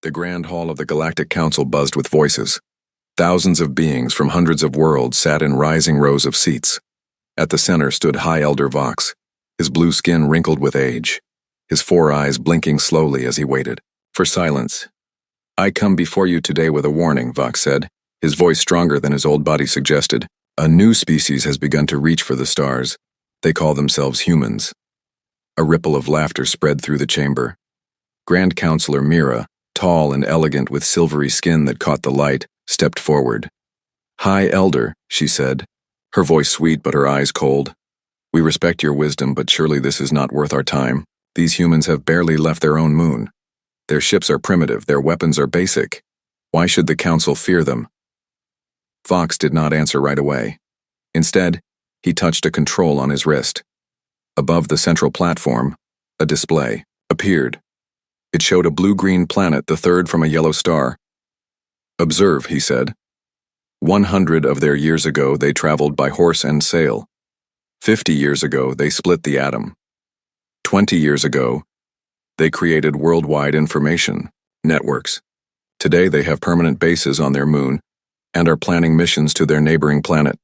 The grand hall of the Galactic Council buzzed with voices. Thousands of beings from hundreds of worlds sat in rising rows of seats. At the center stood High Elder Vox, his blue skin wrinkled with age, his four eyes blinking slowly as he waited for silence. "I come before you today with a warning," Vox said, his voice stronger than his old body suggested. "A new species has begun to reach for the stars. They call themselves humans." A ripple of laughter spread through the chamber. Grand Counselor Mira, tall and elegant with silvery skin that caught the light, stepped forward. "High Elder," she said, her voice sweet but her eyes cold. "We respect your wisdom, but surely this is not worth our time. These humans have barely left their own moon. Their ships are primitive, their weapons are basic. Why should the Council fear them?" Vox did not answer right away. Instead, he touched a control on his wrist. Above the central platform, a display appeared. It showed a blue-green planet, the third from a yellow star. "Observe," he said. 100 of their years ago, they traveled by horse and sail. 50 years ago, they split the atom. 20 years ago, they created worldwide information networks. Today, they have permanent bases on their moon and are planning missions to their neighboring planet.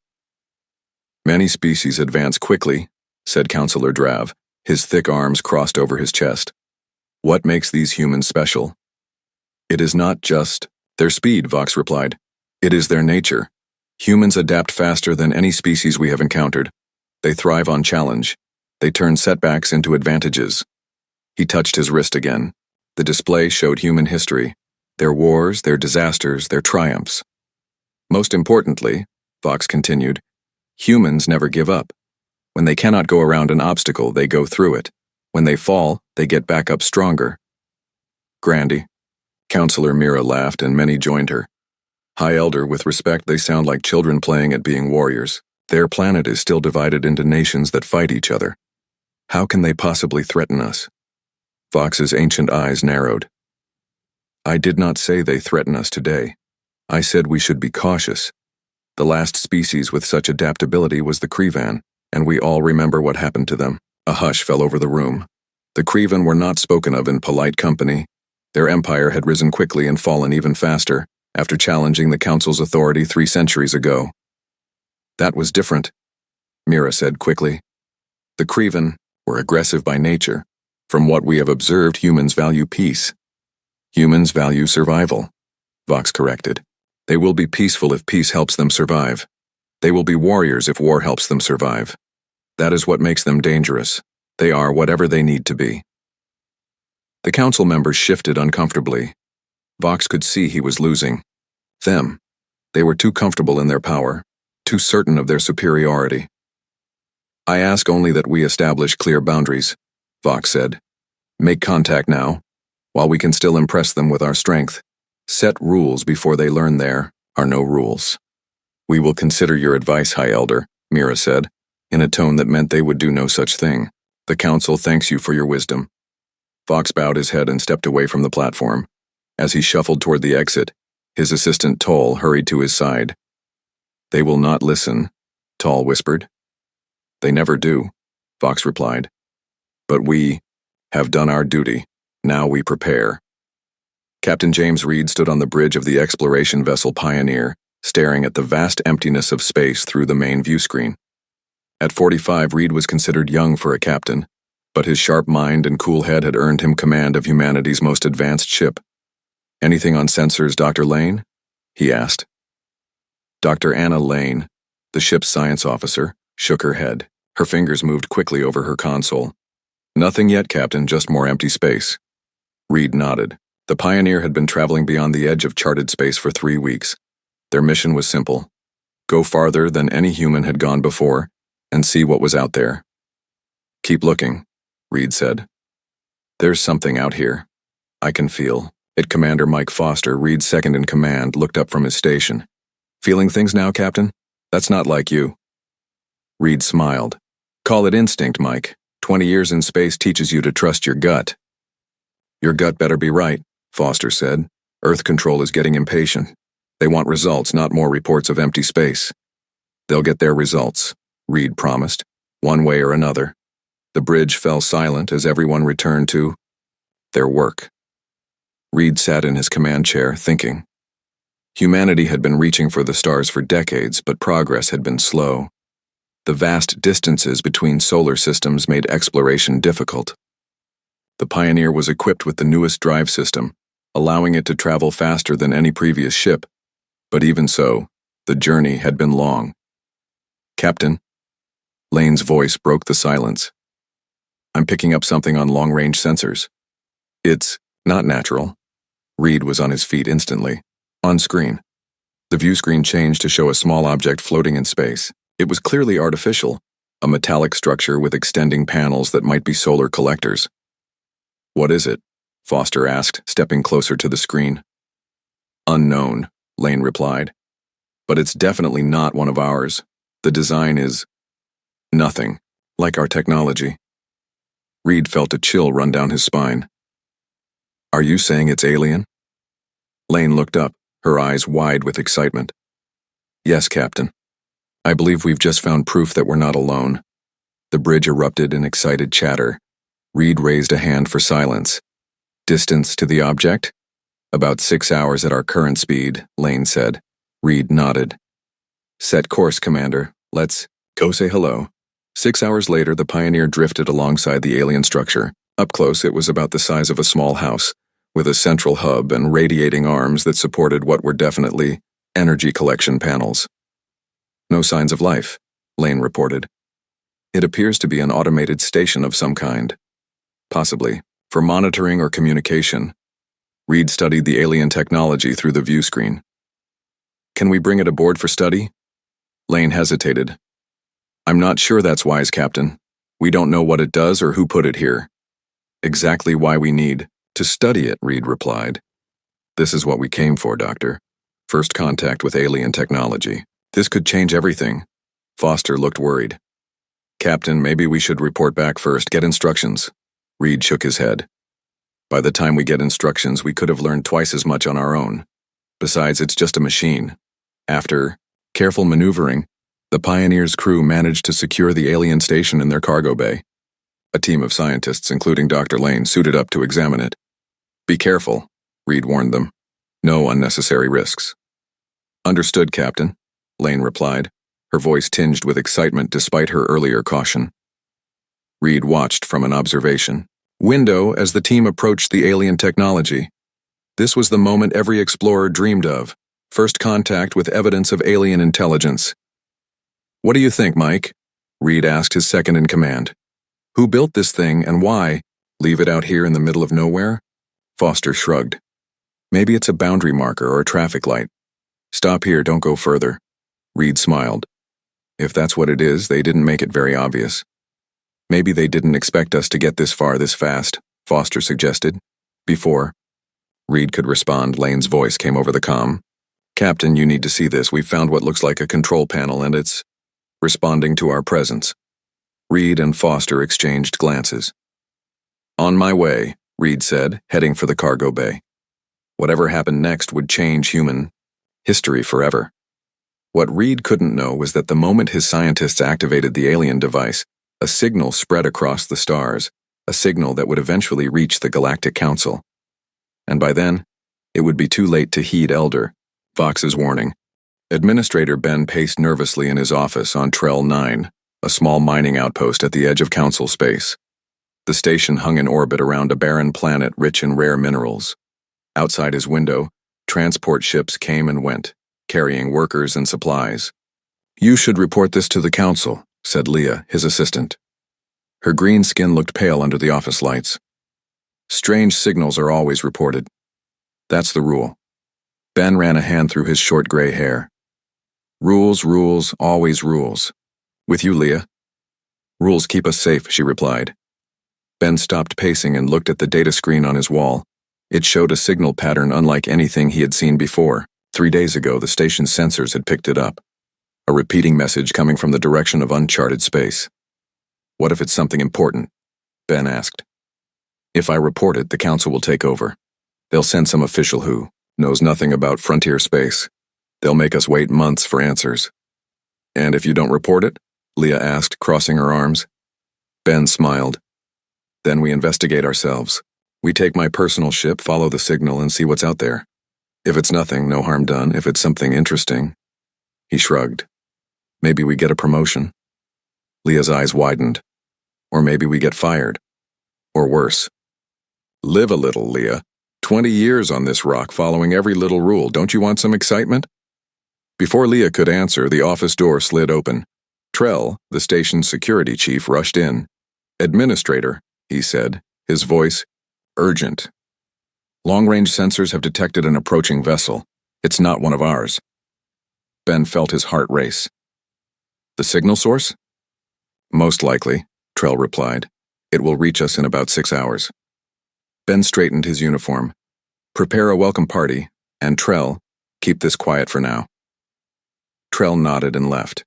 "Many species advance quickly," said Counselor Drav, his thick arms crossed over his chest. "What makes these humans special?" "It is not just their speed," Vox replied. "It is their nature. Humans adapt faster than any species we have encountered. They thrive on challenge. They turn setbacks into advantages." He touched his wrist again. The display showed human history, their wars, their disasters, their triumphs. "Most importantly," Vox continued, "humans never give up. When they cannot go around an obstacle, they go through it. When they fall, they get back up stronger." "Grandy." Counselor Mira laughed, and many joined her. "High Elder, with respect, they sound like children playing at being warriors. Their planet is still divided into nations that fight each other. How can they possibly threaten us?" Vox's ancient eyes narrowed. "I did not say they threaten us today. I said we should be cautious. The last species with such adaptability was the Krevan, and we all remember what happened to them." A hush fell over the room. The Krevan were not spoken of in polite company. Their empire had risen quickly and fallen even faster, after challenging the Council's authority 3 centuries ago. "That was different," Mira said quickly. "The Krevan were aggressive by nature. From what we have observed, humans value peace." "Humans value survival," Vox corrected. "They will be peaceful if peace helps them survive. They will be warriors if war helps them survive. That is what makes them dangerous. They are whatever they need to be." The council members shifted uncomfortably. Vox could see he was losing. Them. They were too comfortable in their power, too certain of their superiority. "I ask only that we establish clear boundaries," Vox said. "Make contact now, while we can still impress them with our strength. Set rules before they learn there are no rules." "We will consider your advice, High Elder," Mira said, in a tone that meant they would do no such thing. "The council thanks you for your wisdom." Vox bowed his head and stepped away from the platform. As he shuffled toward the exit, his assistant Toll hurried to his side. "They will not listen," Toll whispered. "They never do," Vox replied. "But we have done our duty. Now we prepare." Captain James Reed stood on the bridge of the exploration vessel Pioneer, staring at the vast emptiness of space through the main view screen. At 45, Reed was considered young for a captain, but his sharp mind and cool head had earned him command of humanity's most advanced ship. "Anything on sensors, Dr. Lane?" he asked. Dr. Anna Lane, the ship's science officer, shook her head. Her fingers moved quickly over her console. "Nothing yet, Captain, just more empty space." Reed nodded. The Pioneer had been traveling beyond the edge of charted space for 3 weeks. Their mission was simple: go farther than any human had gone before, and see what was out there. "Keep looking," Reed said. "There's something out here. I can feel it." Commander Mike Foster, Reed's second in command, looked up from his station. "Feeling things now, Captain? That's not like you." Reed smiled. "Call it instinct, Mike. 20 years in space teaches you to trust your gut." "Your gut better be right," Foster said. "Earth control is getting impatient. They want results, not more reports of empty space." "They'll get their results," Reed promised, "one way or another." The bridge fell silent as everyone returned to their work. Reed sat in his command chair, thinking. Humanity had been reaching for the stars for decades, but progress had been slow. The vast distances between solar systems made exploration difficult. The Pioneer was equipped with the newest drive system, allowing it to travel faster than any previous ship, but even so, the journey had been long. "Captain," Lane's voice broke the silence. "I'm picking up something on long-range sensors. It's not natural." Reed was on his feet instantly. On screen, the view screen changed to show a small object floating in space. It was clearly artificial, a metallic structure with extending panels that might be solar collectors. "What is it?" Foster asked, stepping closer to the screen. "Unknown," Lane replied. "But it's definitely not one of ours. The design is nothing like our technology." Reed felt a chill run down his spine. "Are you saying it's alien?" Lane looked up, her eyes wide with excitement. "Yes, Captain. I believe we've just found proof that we're not alone." The bridge erupted in excited chatter. Reed raised a hand for silence. "Distance to the object?" "About 6 hours at our current speed," Lane said. Reed nodded. "Set course, Commander. Let's go say hello." 6 hours later, the Pioneer drifted alongside the alien structure. Up close, it was about the size of a small house, with a central hub and radiating arms that supported what were definitely energy collection panels. "No signs of life," Lane reported. "It appears to be an automated station of some kind. Possibly for monitoring or communication." Reed studied the alien technology through the view screen. "Can we bring it aboard for study?" Lane hesitated. "I'm not sure that's wise, Captain. We don't know what it does or who put it here." "Exactly why we need to study it," Reed replied. "This is what we came for, Doctor. First contact with alien technology. This could change everything." Foster looked worried. "Captain, maybe we should report back first, get instructions." Reed shook his head. "By the time we get instructions, we could have learned twice as much on our own. Besides, it's just a machine." After careful maneuvering, the Pioneer's crew managed to secure the alien station in their cargo bay. A team of scientists, including Dr. Lane, suited up to examine it. "Be careful," Reed warned them. "No unnecessary risks." "Understood, Captain," Lane replied, her voice tinged with excitement despite her earlier caution. Reed watched from an observation window as the team approached the alien technology. This was the moment every explorer dreamed of, first contact with evidence of alien intelligence. "What do you think, Mike?" Reed asked his second-in-command. "Who built this thing and why? Leave it out here in the middle of nowhere?" Foster shrugged. "Maybe it's a boundary marker or a traffic light. Stop here, don't go further." Reed smiled. "If that's what it is, they didn't make it very obvious." "Maybe they didn't expect us to get this far this fast," Foster suggested. "Before Reed could respond, Lane's voice came over the comm. "Captain, you need to see this. We've found what looks like a control panel and it's responding to our presence." Reed and Foster exchanged glances. "On my way," Reed said, heading for the cargo bay. Whatever happened next would change human history forever. What Reed couldn't know was that the moment his scientists activated the alien device, a signal spread across the stars, a signal that would eventually reach the Galactic Council. And by then, it would be too late to heed Elder Vox's warning. Administrator Ben paced nervously in his office on Trell 9, a small mining outpost at the edge of Council space. The station hung in orbit around a barren planet rich in rare minerals. Outside his window, transport ships came and went, carrying workers and supplies. "You should report this to the Council," said Leah, his assistant. Her green skin looked pale under the office lights. "Strange signals are always reported. That's the rule." Ben ran a hand through his short gray hair. "Rules, rules, always rules. With you, Leah." "Rules keep us safe," she replied. Ben stopped pacing and looked at the data screen on his wall. It showed a signal pattern unlike anything he had seen before. 3 days ago, the station's sensors had picked it up. A repeating message coming from the direction of uncharted space. "What if it's something important?" Ben asked. "If I report it, the Council will take over. They'll send some official who knows nothing about frontier space. They'll make us wait months for answers." "And if you don't report it?" Leah asked, crossing her arms. Ben smiled. "Then we investigate ourselves. We take my personal ship, follow the signal, and see what's out there. If it's nothing, no harm done. If it's something interesting..." He shrugged. "Maybe we get a promotion." Leah's eyes widened. "Or maybe we get fired. Or worse." "Live a little, Leah. 20 years on this rock, following every little rule. Don't you want some excitement?" Before Leah could answer, the office door slid open. Trell, the station's security chief, rushed in. "Administrator," he said, his voice urgent. "Long-range sensors have detected an approaching vessel. It's not one of ours." Ben felt his heart race. "The signal source?" "Most likely," Trell replied. "It will reach us in about 6 hours." Ben straightened his uniform. "Prepare a welcome party, and Trell, keep this quiet for now." Trell nodded and left.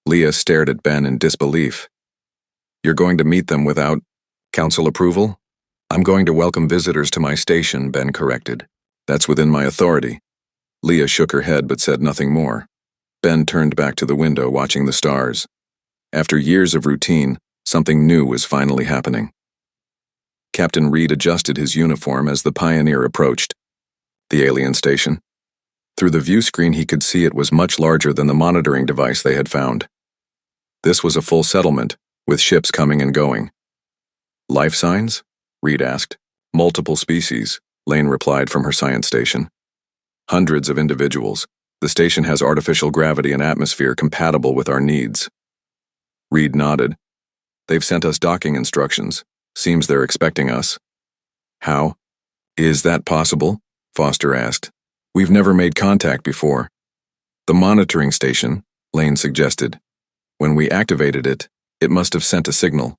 Leah stared at Ben in disbelief. "You're going to meet them without council approval?" "I'm going to welcome visitors to my station," Ben corrected. "That's within my authority." Leah shook her head but said nothing more. Ben turned back to the window, watching the stars. After years of routine, something new was finally happening. Captain Reed adjusted his uniform as the Pioneer approached the alien station. Through the view screen he could see it was much larger than the monitoring device they had found. This was a full settlement, with ships coming and going. "Life signs?" Reed asked. "Multiple species," Lane replied from her science station. "Hundreds of individuals. The station has artificial gravity and atmosphere compatible with our needs." Reed nodded. "They've sent us docking instructions. Seems they're expecting us." "How is that possible?" Foster asked. "We've never made contact before." "The monitoring station," Lane suggested. "When we activated it, it must have sent a signal."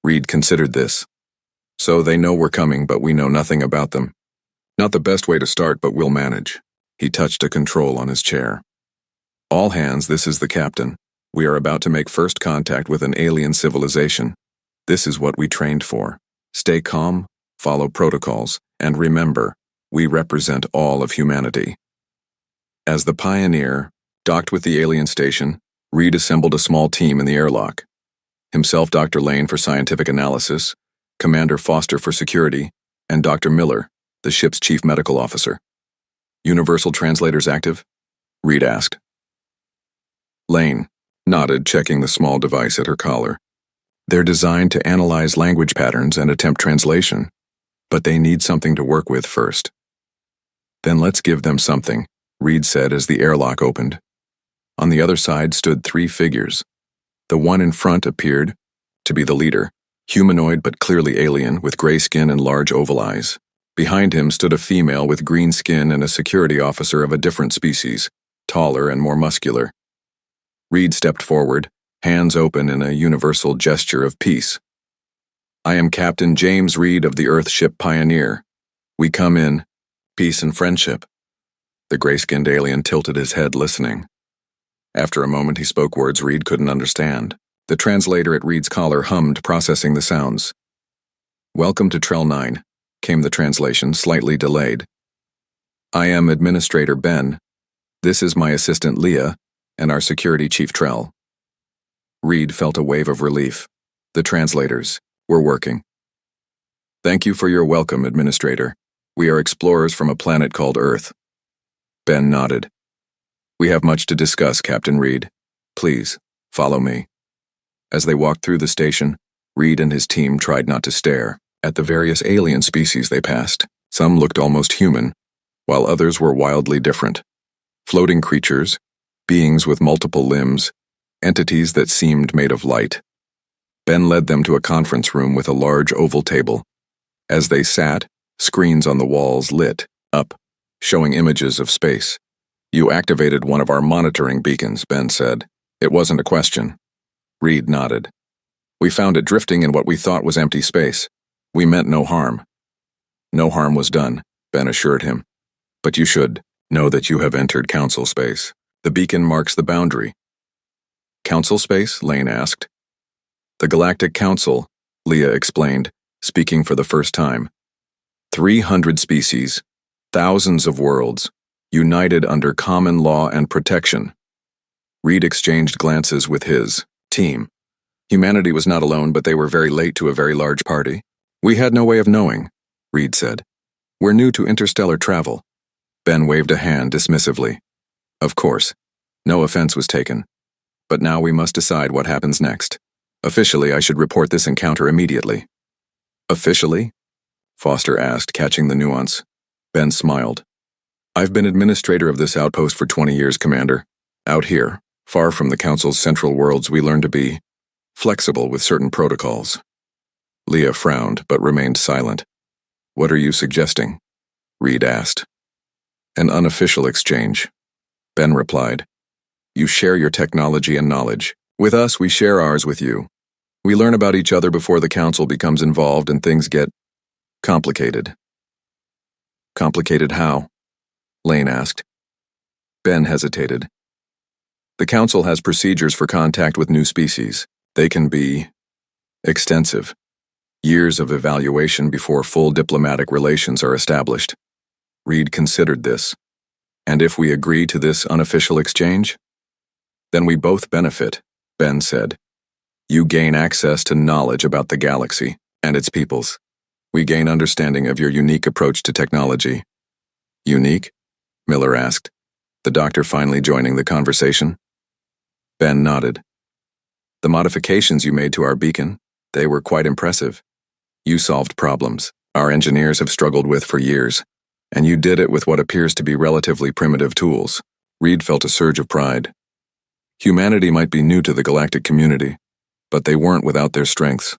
Reed considered this. "So they know we're coming, but we know nothing about them. Not the best way to start, but we'll manage." He touched a control on his chair. "All hands, this is the captain. We are about to make first contact with an alien civilization. This is what we trained for. Stay calm, follow protocols, and remember, we represent all of humanity." As the Pioneer docked with the alien station, Reed assembled a small team in the airlock. Himself, Dr. Lane for scientific analysis, Commander Foster for security, and Dr. Miller, the ship's chief medical officer. "Universal translators active?" Reed asked. Lane nodded, checking the small device at her collar. "They're designed to analyze language patterns and attempt translation, but they need something to work with first." "Then let's give them something," Reed said as the airlock opened. On the other side stood 3 figures. The one in front appeared to be the leader, humanoid but clearly alien, with gray skin and large oval eyes. Behind him stood a female with green skin and a security officer of a different species, taller and more muscular. Reed stepped forward, hands open in a universal gesture of peace. "I am Captain James Reed of the Earthship Pioneer. We come in peace and friendship." The gray-skinned alien tilted his head, listening. After a moment he spoke words Reed couldn't understand. The translator at Reed's collar hummed, processing the sounds. "Welcome to Trell 9, came the translation, slightly delayed. "I am Administrator Ben. This is my assistant Leah, and our security chief Trell." Reed felt a wave of relief. The translators were working. "Thank you for your welcome, Administrator. We are explorers from a planet called Earth." Ben nodded. "We have much to discuss, Captain Reed. Please, follow me." As they walked through the station, Reed and his team tried not to stare at the various alien species they passed. Some looked almost human, while others were wildly different. Floating creatures, beings with multiple limbs, entities that seemed made of light. Ben led them to a conference room with a large oval table. As they sat, screens on the walls lit up, showing images of space. "You activated one of our monitoring beacons," Ben said. "It wasn't a question." Reed nodded. "We found it drifting in what we thought was empty space. We meant no harm." "No harm was done," Ben assured him. "But you should know that you have entered Council space. The beacon marks the boundary." "Council space?" Lane asked. "The Galactic Council," Leah explained, speaking for the first time. 300 species, thousands of worlds, united under common law and protection. Reed exchanged glances with his team. Humanity was not alone, but they were very late to a very large party. "We had no way of knowing," Reed said. We're new to interstellar travel. Ben waved a hand dismissively. Of course. No offense was taken. But now we must decide what happens next. Officially, I should report this encounter immediately. Officially? Foster asked, catching the nuance. Ben smiled. I've been administrator of this outpost for 20 years, Commander. Out here, far from the Council's central worlds, we learn to be flexible with certain protocols. Leah frowned, but remained silent. What are you suggesting? Reed asked. An unofficial exchange. Ben replied. You share your technology and knowledge. With us, we share ours with you. We learn about each other before the Council becomes involved and things get complicated. Complicated how? Lane asked. Ben hesitated. The Council has procedures for contact with new species. They can be extensive. Years of evaluation before full diplomatic relations are established. Reed considered this. And if we agree to this unofficial exchange? Then we both benefit, Ben said. You gain access to knowledge about the galaxy and its peoples. We gain understanding of your unique approach to technology. Unique? Miller asked, the doctor finally joining the conversation. Ben nodded. The modifications you made to our beacon, they were quite impressive. You solved problems our engineers have struggled with for years, and you did it with what appears to be relatively primitive tools. Reed felt a surge of pride. Humanity might be new to the galactic community, but they weren't without their strengths.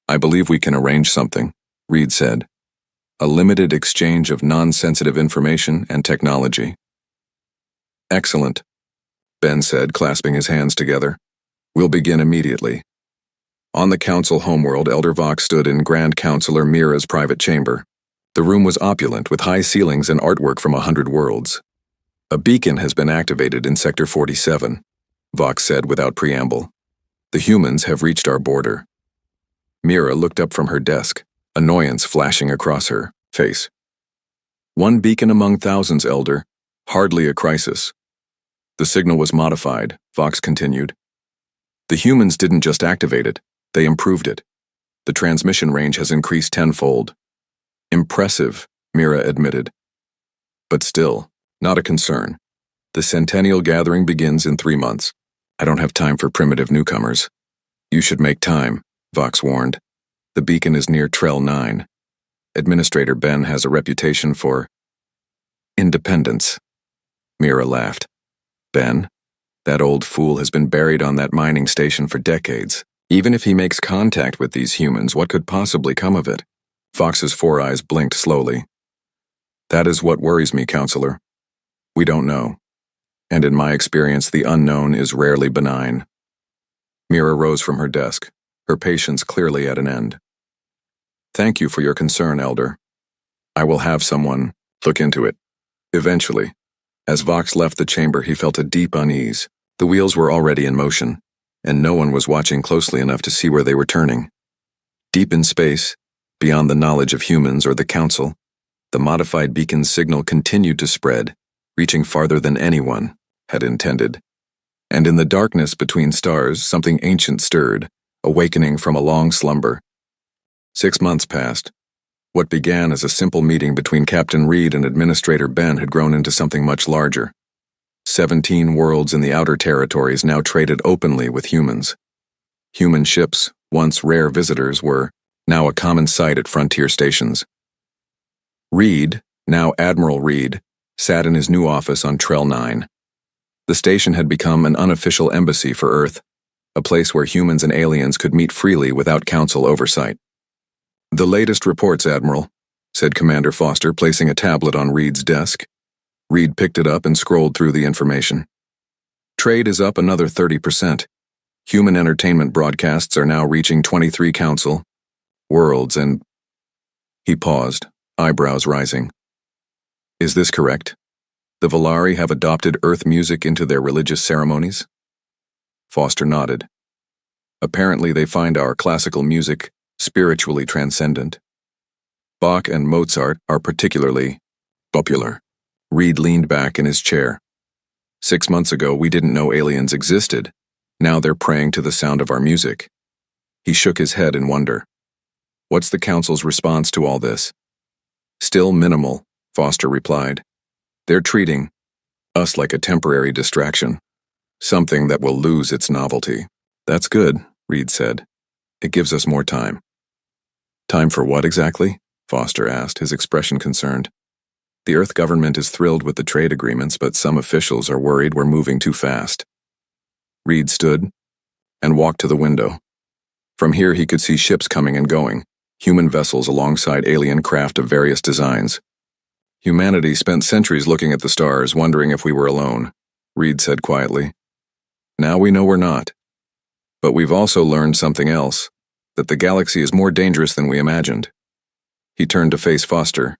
I believe we can arrange something, Reed said. A limited exchange of non-sensitive information and technology. Excellent, Ben said, clasping his hands together. We'll begin immediately. On the Council homeworld, Elder Vox stood in Grand Counselor Mira's private chamber. The room was opulent, with high ceilings and artwork from 100 worlds. A beacon has been activated in Sector 47, Vox said without preamble. The humans have reached our border. Mira looked up from her desk, annoyance flashing across her face. One beacon among thousands, Elder. Hardly a crisis. The signal was modified, Vox continued. The humans didn't just activate it, they improved it. The transmission range has increased tenfold. Impressive, Mira admitted. But still, not a concern. The Centennial Gathering begins in 3 months. I don't have time for primitive newcomers. You should make time, Vox warned. The beacon is near Trell 9. Administrator Ben has a reputation for independence. Mira laughed. Ben? That old fool has been buried on that mining station for decades. Even if he makes contact with these humans, what could possibly come of it? Fox's 4 eyes blinked slowly. That is what worries me, Counselor. We don't know. And in my experience, the unknown is rarely benign. Mira rose from her desk, her patience clearly at an end. Thank you for your concern, Elder. I will have someone look into it. Eventually. As Vox left the chamber, he felt a deep unease. The wheels were already in motion, and no one was watching closely enough to see where they were turning. Deep in space, beyond the knowledge of humans or the Council, the modified beacon's signal continued to spread, reaching farther than anyone had intended. And in the darkness between stars, something ancient stirred, awakening from a long slumber. 6 months passed. What began as a simple meeting between Captain Reed and Administrator Ben had grown into something much larger. 17 worlds in the outer territories now traded openly with humans. Human ships, once rare visitors, were now a common sight at frontier stations. Reed, now Admiral Reed, sat in his new office on Trell 9. The station had become an unofficial embassy for Earth, a place where humans and aliens could meet freely without Council oversight. The latest reports, Admiral, said Commander Foster, placing a tablet on Reed's desk. Reed picked it up and scrolled through the information. Trade is up another 30%. Human entertainment broadcasts are now reaching 23 Council worlds and... He paused, eyebrows rising. Is this correct? The Volari have adopted Earth music into their religious ceremonies? Foster nodded. Apparently they find our classical music spiritually transcendent. Bach and Mozart are particularly popular. Reed leaned back in his chair. 6 months ago, we didn't know aliens existed. Now they're praying to the sound of our music. He shook his head in wonder. What's the Council's response to all this? Still minimal, Foster replied. They're treating us like a temporary distraction, something that will lose its novelty. That's good, Reed said. It gives us more time. Time for what exactly? Foster asked, his expression concerned. The Earth government is thrilled with the trade agreements, but some officials are worried we're moving too fast. Reed stood and walked to the window. From here he could see ships coming and going, human vessels alongside alien craft of various designs. Humanity spent centuries looking at the stars, wondering if we were alone, Reed said quietly. Now we know we're not. But we've also learned something else, that the galaxy is more dangerous than we imagined. He turned to face Foster.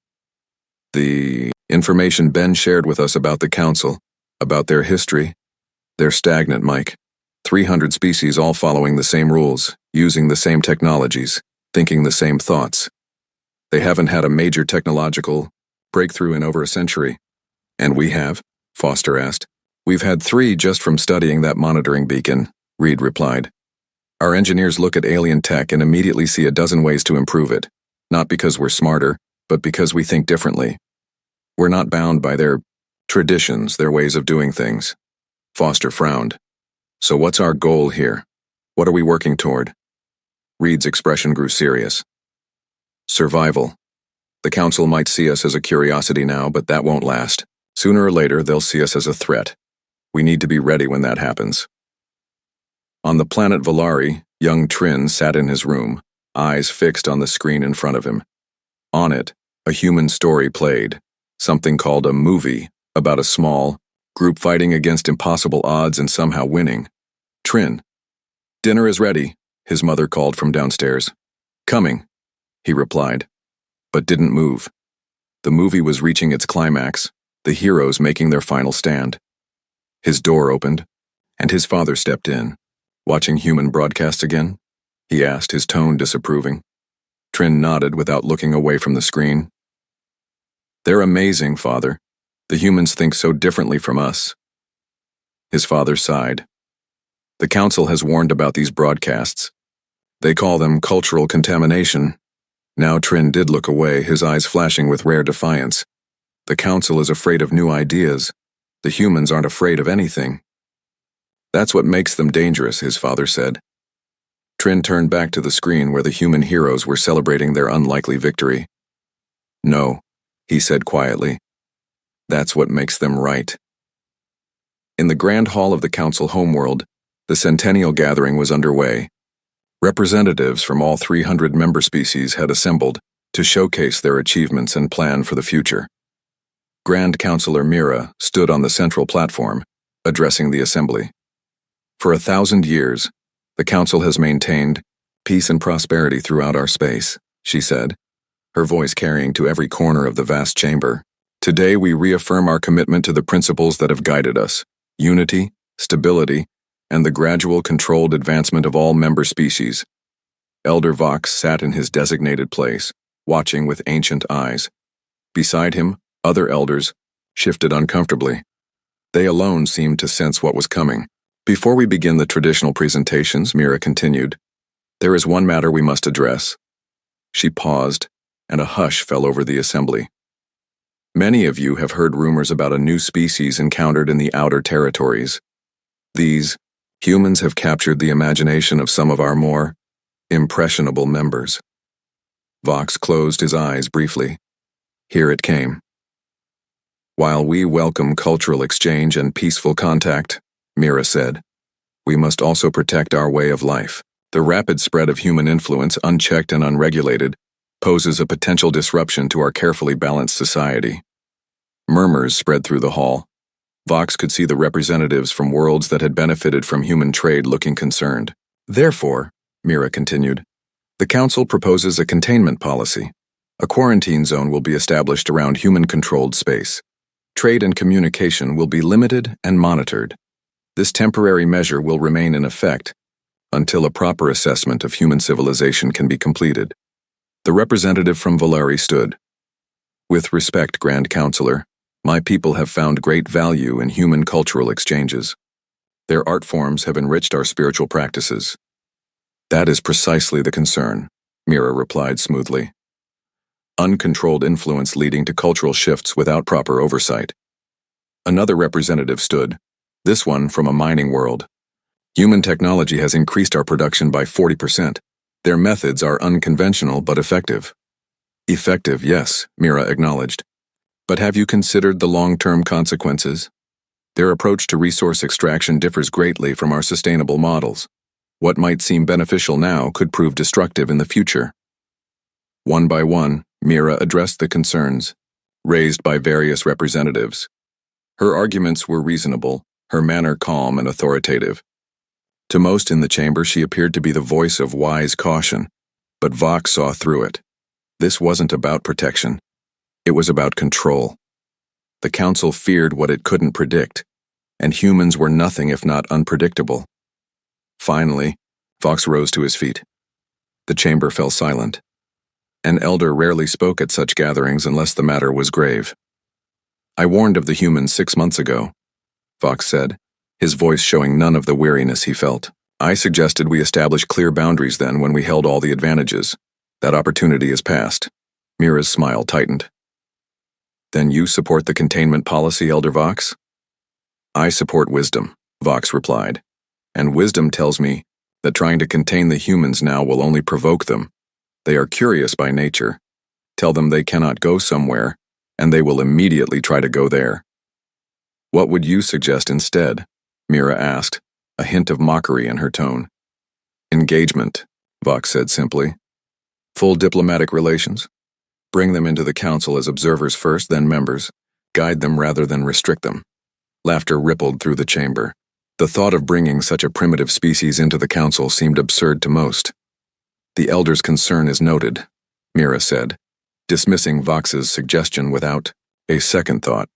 The information Ben shared with us about the Council, about their history, they're stagnant, Mike. 300 species all following the same rules, using the same technologies, thinking the same thoughts. They haven't had a major technological breakthrough in over a century. And we have? Foster asked. We've had 3 just from studying that monitoring beacon, Reed replied. Our engineers look at alien tech and immediately see a dozen ways to improve it, not because we're smarter, but because we think differently. We're not bound by their traditions, their ways of doing things. Foster frowned. So what's our goal here? What are we working toward? Reed's expression grew serious. Survival. The Council might see us as a curiosity now, but that won't last. Sooner or later, they'll see us as a threat. We need to be ready when that happens. On the planet Valari, young Trin sat in his room, eyes fixed on the screen in front of him. On it, a human story played, something called a movie, about a small group fighting against impossible odds and somehow winning. Trin. Dinner is ready, his mother called from downstairs. Coming, he replied, but didn't move. The movie was reaching its climax, the heroes making their final stand. His door opened, and his father stepped in. Watching human broadcasts again? He asked, his tone disapproving. Trin nodded without looking away from the screen. They're amazing, Father. The humans think so differently from us. His father sighed. The Council has warned about these broadcasts. They call them cultural contamination. Now Trin did look away, his eyes flashing with rare defiance. The Council is afraid of new ideas. The humans aren't afraid of anything. That's what makes them dangerous, his father said. Trin turned back to the screen where the human heroes were celebrating their unlikely victory. No, he said quietly. That's what makes them right. In the grand hall of the Council homeworld, the Centennial Gathering was underway. Representatives from all 300 member species had assembled to showcase their achievements and plan for the future. Grand Counselor Mira stood on the central platform, addressing the assembly. For 1,000 years, the Council has maintained peace and prosperity throughout our space, she said, her voice carrying to every corner of the vast chamber. Today we reaffirm our commitment to the principles that have guided us: unity, stability, and the gradual controlled advancement of all member species. Elder Vox sat in his designated place, watching with ancient eyes. Beside him, other elders shifted uncomfortably. They alone seemed to sense what was coming. Before we begin the traditional presentations, Mira continued, there is one matter we must address. She paused, and a hush fell over the assembly. Many of you have heard rumors about a new species encountered in the outer territories. These humans have captured the imagination of some of our more impressionable members. Vox closed his eyes briefly. Here it came. While we welcome cultural exchange and peaceful contact, Mira said, we must also protect our way of life. The rapid spread of human influence, unchecked and unregulated, poses a potential disruption to our carefully balanced society. Murmurs spread through the hall. Vox could see the representatives from worlds that had benefited from human trade looking concerned. Therefore, Mira continued, the Council proposes a containment policy. A quarantine zone will be established around human-controlled space. Trade and communication will be limited and monitored. This temporary measure will remain in effect until a proper assessment of human civilization can be completed. The representative from Valari stood. With respect, Grand Counselor, my people have found great value in human cultural exchanges. Their art forms have enriched our spiritual practices. That is precisely the concern. Mira replied smoothly. Uncontrolled influence leading to cultural shifts without proper oversight. Another representative stood, this one from a mining world. Human technology has increased our production by 40%. Their methods are unconventional but effective. Effective, yes, Mira acknowledged. But have you considered the long-term consequences? Their approach to resource extraction differs greatly from our sustainable models. What might seem beneficial now could prove destructive in the future. One by one, Mira addressed the concerns raised by various representatives. Her arguments were reasonable, her manner calm and authoritative. To most in the chamber, she appeared to be the voice of wise caution, but Vox saw through it. This wasn't about protection. It was about control. The council feared what it couldn't predict, and humans were nothing if not unpredictable. Finally, Vox rose to his feet. The chamber fell silent. An elder rarely spoke at such gatherings unless the matter was grave. I warned of the humans 6 months ago, Vox said, his voice showing none of the weariness he felt. I suggested we establish clear boundaries then when we held all the advantages. That opportunity is past. Mira's smile tightened. Then you support the containment policy, Elder Vox? I support wisdom, Vox replied. And wisdom tells me that trying to contain the humans now will only provoke them. They are curious by nature. Tell them they cannot go somewhere, and they will immediately try to go there. What would you suggest instead? Mira asked, a hint of mockery in her tone. Engagement, Vox said simply. Full diplomatic relations. Bring them into the council as observers first, then members. Guide them rather than restrict them. Laughter rippled through the chamber. The thought of bringing such a primitive species into the council seemed absurd to most. The elder's concern is noted, Mira said, dismissing Vox's suggestion without a second thought.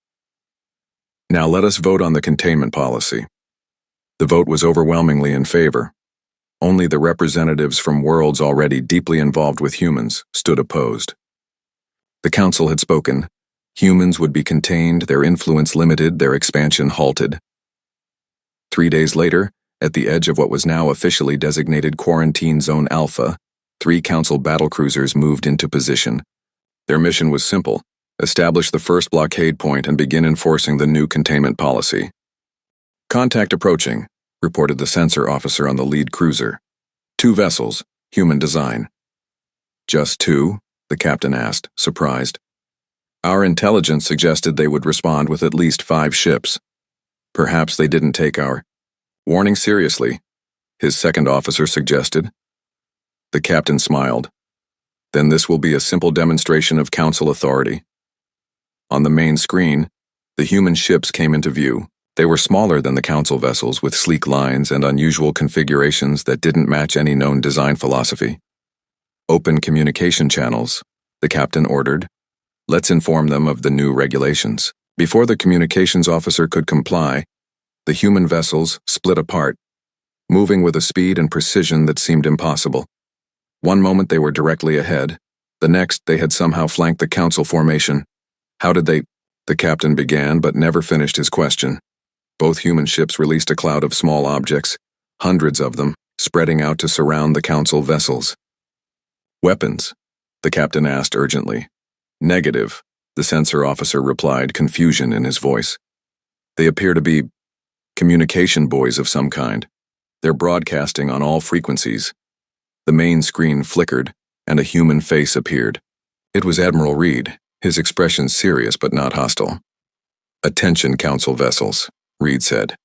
Now let us vote on the containment policy. The vote was overwhelmingly in favor. Only the representatives from worlds already deeply involved with humans stood opposed. The council had spoken. Humans would be contained, their influence limited, their expansion halted. 3 days later, at the edge of what was now officially designated Quarantine Zone Alpha, 3 council battlecruisers moved into position. Their mission was simple: establish the first blockade point and begin enforcing the new containment policy. Contact approaching, reported the sensor officer on the lead cruiser. 2 vessels, human design. Just 2? The captain asked, surprised. Our intelligence suggested they would respond with at least 5 ships. Perhaps they didn't take our warning seriously, his second officer suggested. The captain smiled. Then this will be a simple demonstration of council authority. On the main screen, the human ships came into view. They were smaller than the council vessels, with sleek lines and unusual configurations that didn't match any known design philosophy. Open communication channels, the captain ordered. Let's inform them of the new regulations. Before the communications officer could comply, the human vessels split apart, moving with a speed and precision that seemed impossible. One moment they were directly ahead, the next they had somehow flanked the council formation. How did they? The captain began but never finished his question. Both human ships released a cloud of small objects, hundreds of them, spreading out to surround the council vessels. Weapons? The captain asked urgently. Negative, the sensor officer replied, confusion in his voice. They appear to be communication buoys of some kind. They're broadcasting on all frequencies. The main screen flickered, and a human face appeared. It was Admiral Reed, his expression serious but not hostile. Attention, council vessels, Reed said.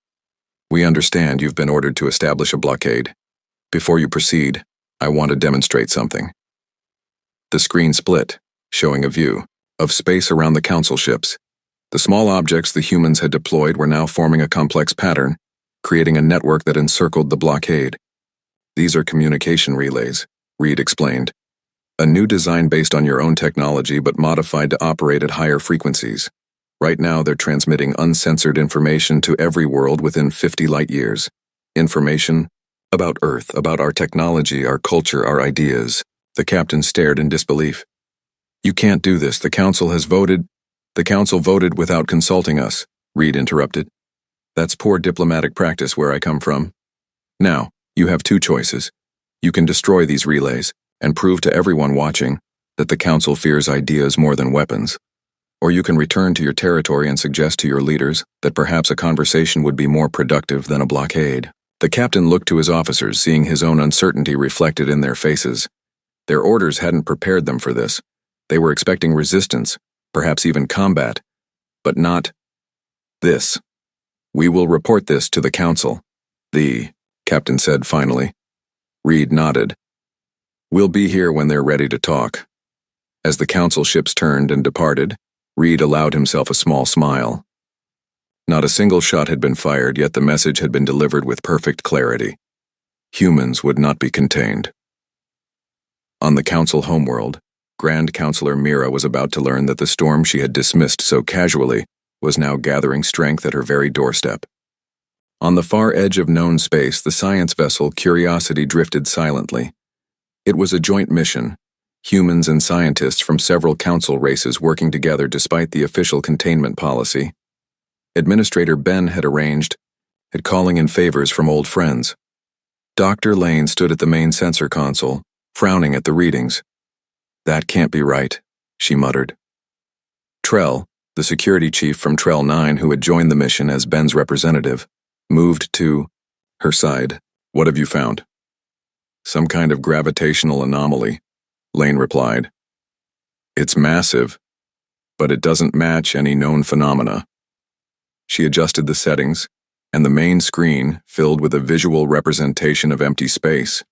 We understand you've been ordered to establish a blockade. Before you proceed, I want to demonstrate something. The screen split, showing a view of space around the council ships. The small objects the humans had deployed were now forming a complex pattern, creating a network that encircled the blockade. These are communication relays, Reed explained. A new design based on your own technology but modified to operate at higher frequencies. Right now they're transmitting uncensored information to every world within 50 light years. Information about Earth, about our technology, our culture, our ideas. The captain stared in disbelief. You can't do this. The council voted without consulting us, Reed interrupted. That's poor diplomatic practice where I come from. Now, you have 2 choices. You can destroy these relays, and prove to everyone watching that the Council fears ideas more than weapons. Or you can return to your territory and suggest to your leaders that perhaps a conversation would be more productive than a blockade. The captain looked to his officers, seeing his own uncertainty reflected in their faces. Their orders hadn't prepared them for this. They were expecting resistance, perhaps even combat, but not this. "We will report this to the Council," the captain said finally. Reed nodded. "We'll be here when they're ready to talk." As the Council ships turned and departed, Reed allowed himself a small smile. Not a single shot had been fired, yet the message had been delivered with perfect clarity. Humans would not be contained. On the Council homeworld, Grand Counselor Mira was about to learn that the storm she had dismissed so casually was now gathering strength at her very doorstep. On the far edge of known space, the science vessel Curiosity drifted silently. It was a joint mission, humans and scientists from several Council races working together despite the official containment policy. Administrator Ben had calling in favors from old friends. Dr. Lane stood at the main sensor console, frowning at the readings. "That can't be right," she muttered. Trell, the security chief from Trell 9 who had joined the mission as Ben's representative, moved to her side. "What have you found?" "Some kind of gravitational anomaly," Lane replied. "It's massive, but it doesn't match any known phenomena." She adjusted the settings, and the main screen filled with a visual representation of empty space.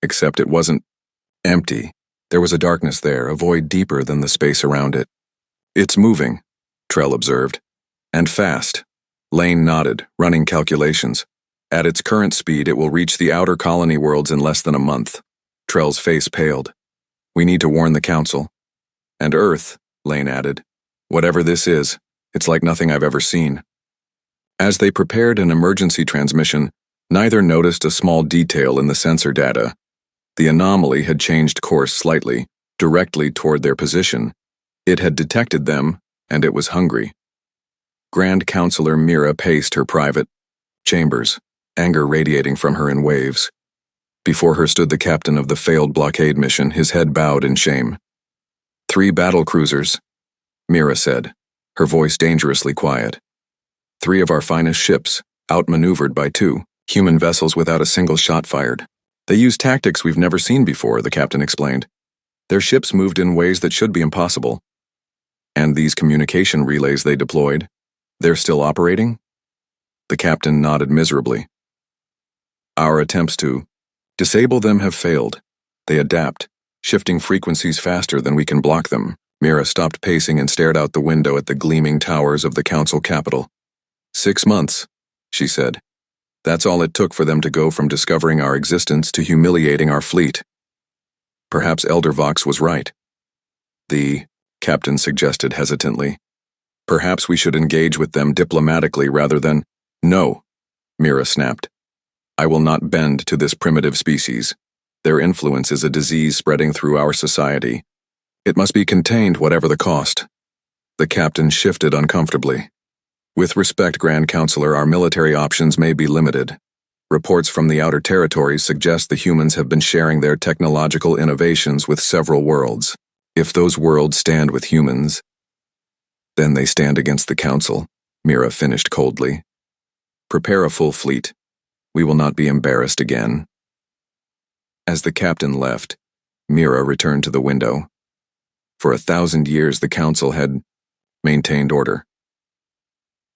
Except it wasn't empty. There was a darkness there, a void deeper than the space around it. "It's moving," Trell observed. "And fast." Lane nodded, running calculations. "At its current speed, it will reach the outer colony worlds in less than a month." Trell's face paled. "We need to warn the Council." "And Earth," Lane added. "Whatever this is, it's like nothing I've ever seen." As they prepared an emergency transmission, neither noticed a small detail in the sensor data. The anomaly had changed course slightly, directly toward their position. It had detected them, and it was hungry. Grand Counselor Mira paced her private chambers, anger radiating from her in waves. Before her stood the captain of the failed blockade mission, his head bowed in shame. "3 battle cruisers," Mira said, her voice dangerously quiet. "3 of our finest ships, outmaneuvered by 2 human vessels without a single shot fired. They used tactics we've never seen before," the captain explained. "Their ships moved in ways that should be impossible. And these communication relays they deployed, they're still operating?" The captain nodded miserably. "Our attempts to disable them have failed. They adapt, shifting frequencies faster than we can block them." Mira stopped pacing and stared out the window at the gleaming towers of the Council capital. 6 months, she said. "That's all it took for them to go from discovering our existence to humiliating our fleet." Perhaps Elder Vox was right. The captain suggested hesitantly. "Perhaps we should engage with them diplomatically rather than—" "No," Mira snapped. "I will not bend to this primitive species. Their influence is a disease spreading through our society. It must be contained whatever the cost." The captain shifted uncomfortably. "With respect, Grand Counselor, our military options may be limited. Reports from the outer territories suggest the humans have been sharing their technological innovations with several worlds. If those worlds stand with humans, then they stand against the Council," Mira finished coldly. "Prepare a full fleet. We will not be embarrassed again." As the captain left, Mira returned to the window. For 1,000 years the Council had maintained order.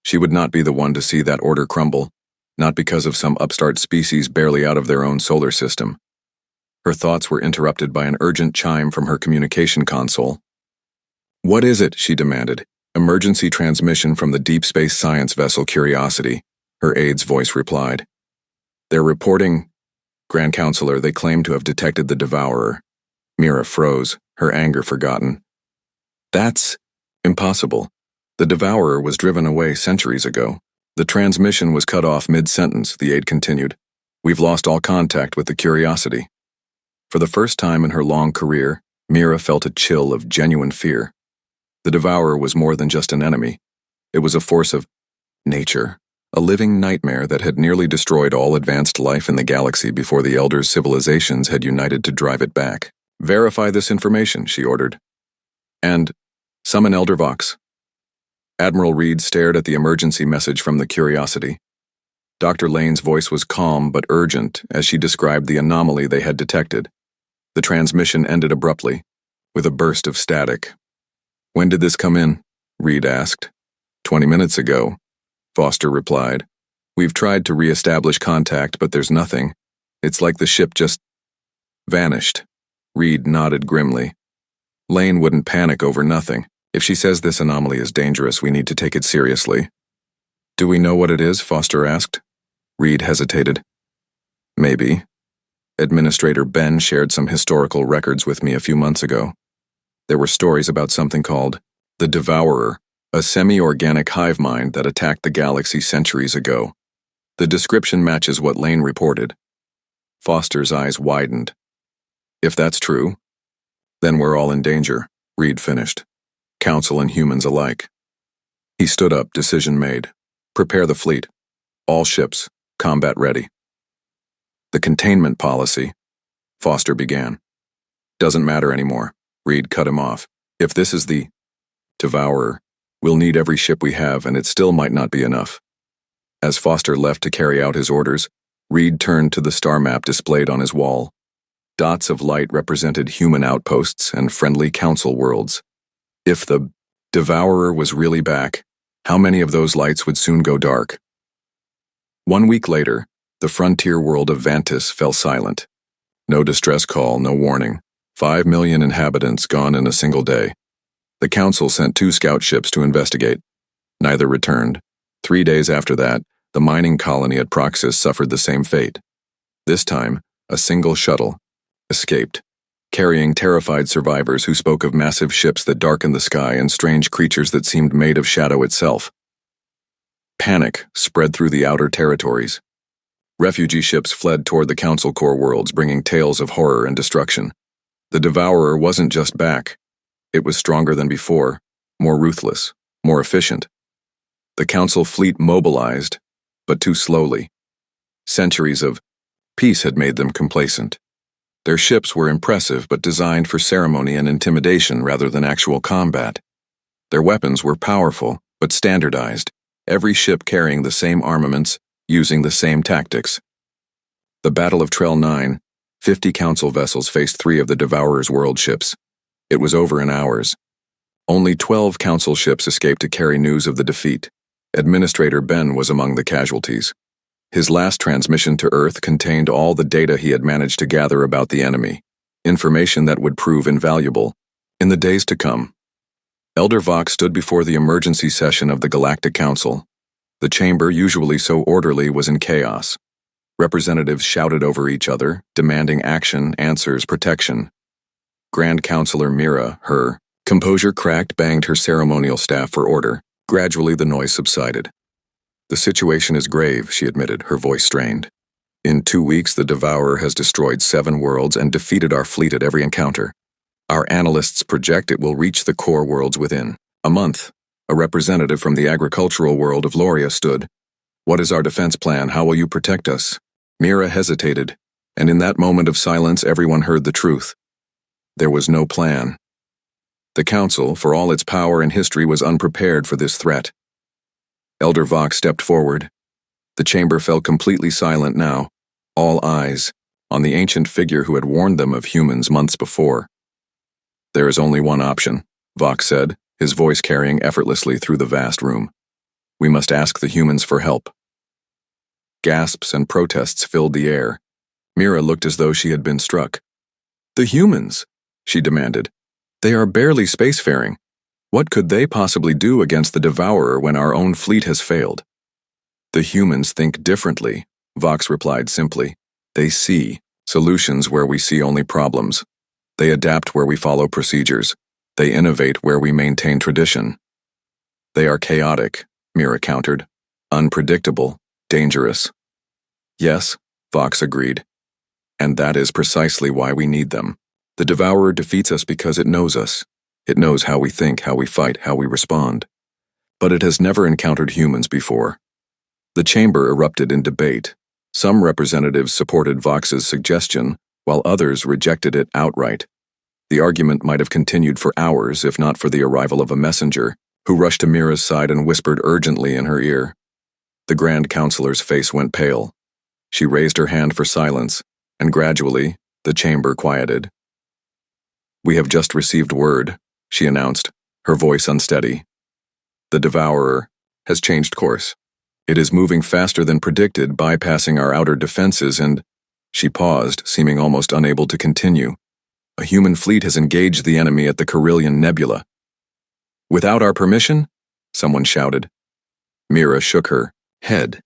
She would not be the one to see that order crumble, not because of some upstart species barely out of their own solar system. Her thoughts were interrupted by an urgent chime from her communication console. "What is it?" she demanded. "Emergency transmission from the deep space science vessel Curiosity," her aide's voice replied. "They're reporting, Grand Counselor, they claim to have detected the Devourer." Mira froze, her anger forgotten. "That's impossible. The Devourer was driven away centuries ago." "The transmission was cut off mid-sentence," the aide continued. "We've lost all contact with the Curiosity." For the first time in her long career, Mira felt a chill of genuine fear. The Devourer was more than just an enemy. It was a force of nature, a living nightmare that had nearly destroyed all advanced life in the galaxy before the Elders' civilizations had united to drive it back. Verify this information, she ordered. And summon Elder Vox. Admiral Reed stared at the emergency message from the Curiosity. Dr. Lane's voice was calm but urgent as she described the anomaly they had detected. The transmission ended abruptly, with a burst of static. When did this come in? Reed asked. 20 minutes ago, Foster replied. We've tried to re-establish contact, but there's nothing. It's like the ship just vanished. Reed nodded grimly. Lane wouldn't panic over nothing. If she says this anomaly is dangerous, we need to take it seriously. Do we know what it is? Foster asked. Reed hesitated. Maybe. Administrator Ben shared some historical records with me a few months ago. There were stories about something called the Devourer, a semi-organic hive mind that attacked the galaxy centuries ago. The description matches what Lane reported. Foster's eyes widened. If that's true, then we're all in danger, Reed finished. Council and humans alike. He stood up, decision made. Prepare the fleet. All ships, combat ready. The containment policy, Foster began. Doesn't matter anymore. Reed cut him off. If this is the Devourer, we'll need every ship we have, and it still might not be enough. As Foster left to carry out his orders, Reed turned to the star map displayed on his wall. Dots of light represented human outposts and friendly council worlds. If the Devourer was really back, how many of those lights would soon go dark? 1 week later, the frontier world of Vantis fell silent. No distress call, no warning. 5 million inhabitants gone in a single day. The council sent 2 scout ships to investigate. Neither returned. 3 days after that, the mining colony at Proxus suffered the same fate. This time, a single shuttle escaped, carrying terrified survivors who spoke of massive ships that darkened the sky and strange creatures that seemed made of shadow itself. Panic spread through the outer territories. Refugee ships fled toward the Council Core worlds, bringing tales of horror and destruction. The Devourer wasn't just back. It was stronger than before, more ruthless, more efficient. The Council fleet mobilized, but too slowly. Centuries of peace had made them complacent. Their ships were impressive but designed for ceremony and intimidation rather than actual combat. Their weapons were powerful but standardized, every ship carrying the same armaments, using the same tactics. The Battle of Trell 9, 50 Council vessels faced 3 of the Devourer's world ships. It was over in hours. Only 12 Council ships escaped to carry news of the defeat. Administrator Ben was among the casualties. His last transmission to Earth contained all the data he had managed to gather about the enemy, information that would prove invaluable in the days to come. Elder Vox stood before the emergency session of the Galactic Council. The chamber, usually so orderly, was in chaos. Representatives shouted over each other, demanding action, answers, protection. Grand Counselor Mira, her composure cracked, banged her ceremonial staff for order. Gradually, the noise subsided. The situation is grave, she admitted, her voice strained. In 2 weeks, the Devourer has destroyed 7 worlds and defeated our fleet at every encounter. Our analysts project it will reach the core worlds within a month. A representative from the agricultural world of Loria stood. What is our defense plan? How will you protect us? Mira hesitated, and in that moment of silence, everyone heard the truth. There was no plan. The Council, for all its power and history, was unprepared for this threat. Elder Vox stepped forward. The chamber fell completely silent now, all eyes on the ancient figure who had warned them of humans months before. There is only one option, Vox said, his voice carrying effortlessly through the vast room. We must ask the humans for help. Gasps and protests filled the air. Mira looked as though she had been struck. The humans, she demanded. They are barely spacefaring. What could they possibly do against the Devourer when our own fleet has failed? The humans think differently, Vox replied simply. They see solutions where we see only problems. They adapt where we follow procedures. They innovate where we maintain tradition. They are chaotic, Mira countered. Unpredictable, dangerous. Yes, Vox agreed. And that is precisely why we need them. The Devourer defeats us because it knows us. It knows how we think, how we fight, how we respond. But it has never encountered humans before. The chamber erupted in debate. Some representatives supported Vox's suggestion, while others rejected it outright. The argument might have continued for hours if not for the arrival of a messenger, who rushed to Mira's side and whispered urgently in her ear. The Grand Counselor's face went pale. She raised her hand for silence, and gradually, the chamber quieted. "We have just received word," she announced, her voice unsteady. "The Devourer has changed course. It is moving faster than predicted, bypassing our outer defenses and—" She paused, seeming almost unable to continue. "A human fleet has engaged the enemy at the Carillion Nebula." "Without our permission?" someone shouted. Mira shook her head.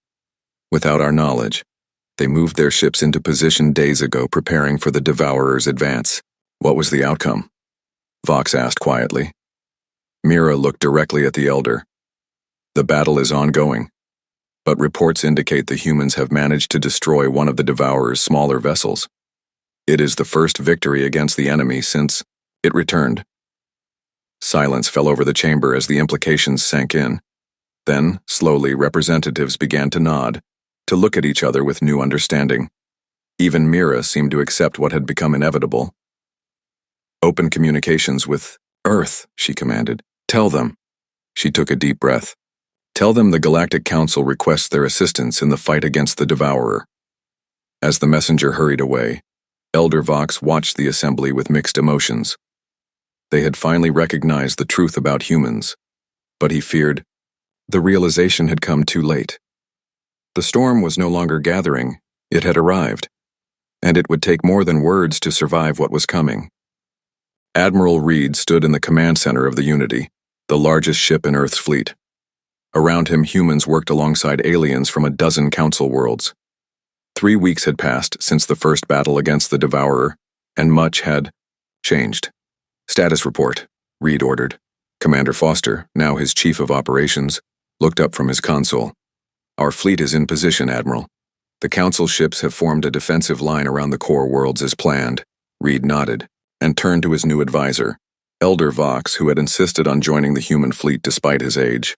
"Without our knowledge. They moved their ships into position days ago, preparing for the Devourer's advance." "What was the outcome?" Vox asked quietly. Mira looked directly at the Elder. "The battle is ongoing, but reports indicate the humans have managed to destroy one of the Devourer's smaller vessels. It is the first victory against the enemy since it returned." Silence fell over the chamber as the implications sank in. Then, slowly, representatives began to nod, to look at each other with new understanding. Even Mira seemed to accept what had become inevitable. "Open communications with Earth," she commanded. "Tell them." She took a deep breath. "Tell them the Galactic Council requests their assistance in the fight against the Devourer." As the messenger hurried away, Elder Vox watched the assembly with mixed emotions. They had finally recognized the truth about humans, but he feared the realization had come too late. The storm was no longer gathering, it had arrived, and it would take more than words to survive what was coming. Admiral Reed stood in the command center of the Unity, the largest ship in Earth's fleet. Around him, humans worked alongside aliens from a dozen council worlds. 3 weeks had passed since the first battle against the Devourer, and much had changed. "Status report," Reed ordered. Commander Foster, now his chief of operations, looked up from his console. "Our fleet is in position, Admiral. The Council ships have formed a defensive line around the core worlds as planned." Reed nodded, and turned to his new advisor, Elder Vox, who had insisted on joining the human fleet despite his age.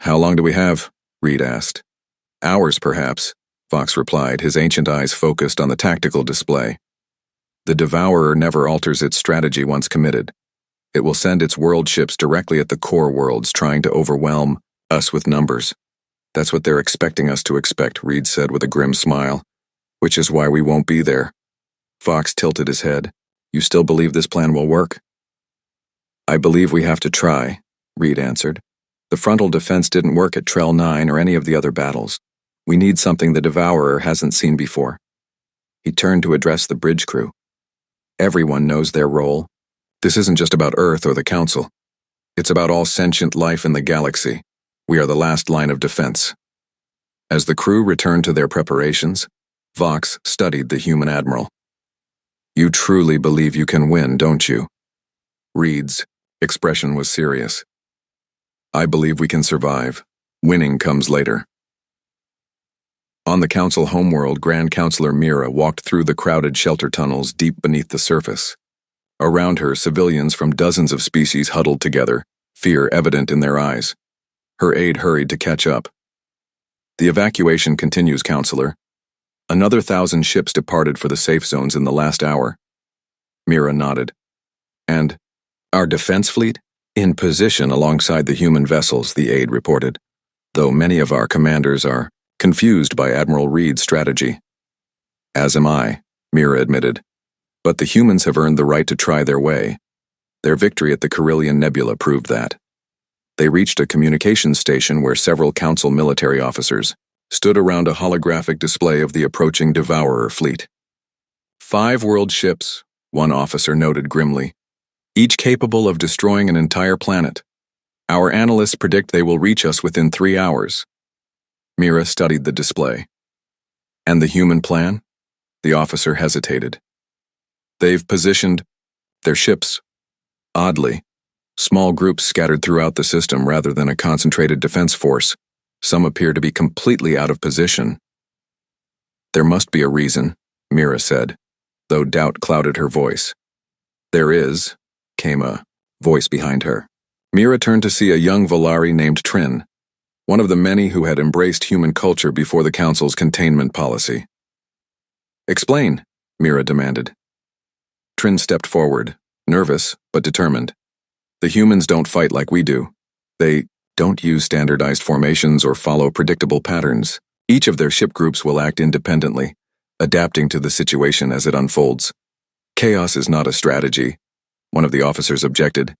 "How long do we have?" Reed asked. "Hours, perhaps," Vox replied, his ancient eyes focused on the tactical display. "The Devourer never alters its strategy once committed. It will send its world ships directly at the core worlds, trying to overwhelm us with numbers. That's what they're expecting us to expect," Reed said with a grim smile. "Which is why we won't be there." Vox tilted his head. "You still believe this plan will work?" "I believe we have to try," Reed answered. "The frontal defense didn't work at Trell 9 or any of the other battles. We need something the Devourer hasn't seen before." He turned to address the bridge crew. "Everyone knows their role. This isn't just about Earth or the Council. It's about all sentient life in the galaxy. We are the last line of defense." As the crew returned to their preparations, Vox studied the human admiral. "You truly believe you can win, don't you?" Reed's expression was serious. "I believe we can survive. Winning comes later." On the Council homeworld, Grand Counselor Mira walked through the crowded shelter tunnels deep beneath the surface. Around her, civilians from dozens of species huddled together, fear evident in their eyes. Her aide hurried to catch up. "The evacuation continues, Counselor. Another 1,000 ships departed for the safe zones in the last hour." Mira nodded. "And our defense fleet?" "In position alongside the human vessels," the aide reported, "though many of our commanders are confused by Admiral Reed's strategy." "As am I," Mira admitted. "But the humans have earned the right to try their way. Their victory at the Carillion Nebula proved that." They reached a communications station where several Council military officers stood around a holographic display of the approaching Devourer fleet. 5 world ships, one officer noted grimly, each capable of destroying an entire planet. Our analysts predict they will reach us within 3 hours. Mira studied the display. "And the human plan?" The officer hesitated. "They've positioned their ships oddly. Small groups scattered throughout the system rather than a concentrated defense force. Some appear to be completely out of position." "There must be a reason," Mira said, though doubt clouded her voice. "There is," came a voice behind her. Mira turned to see a young Volari named Trin, one of the many who had embraced human culture before the Council's containment policy. "Explain," Mira demanded. Trin stepped forward, nervous but determined. The humans don't fight like we do. They don't use standardized formations or follow predictable patterns. Each of their ship groups will act independently, adapting to the situation as it unfolds. Chaos is not a strategy, one of the officers objected.